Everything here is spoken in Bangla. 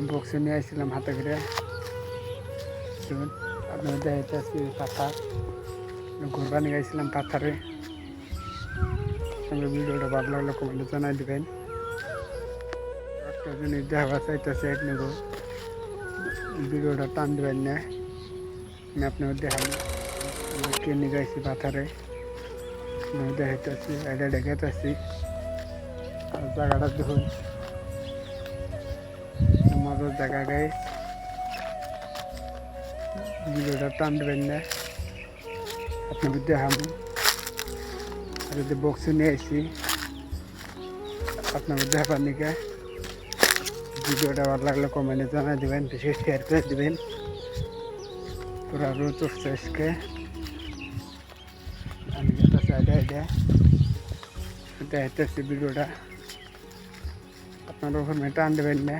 বক্সে নিয়ে আসছিলাম হাতে করে। আপনার দেখাইতেছি পাথর ঘুরবা নিয়ে গেছিলাম পাথরে। সঙ্গে ভিডিওটা ভালো লাগলে কমেন্টে জানাই দেবেন। একটা জিনিস দেখা চাইতেছে এক নেব, ভিডিওটা টান দেবেন না। আমি আপনাকে দেখাবো কে নিয়ে গেছি পাথরে, দেখাইতেছি এটা দেখাইতেছি। আর জায়গাটা দেখুন, মজার জায়গা গাইস। ভিডিওটা টান দেবেন না, আপনাকে দেখাবো। আর যদি বক্সে নিয়ে আসি আপনাকে দেখাবার নিকে। ভিডিওটা ভালো লাগলে কমেন্টে জানাই দেবেন, বেশি শেয়ার করে দেবেন। পুরা রোজ উঠছে আজকে, আমি দেখাইতেছি ভিডিওটা। আপনারা ওখানে টান দেবেন না।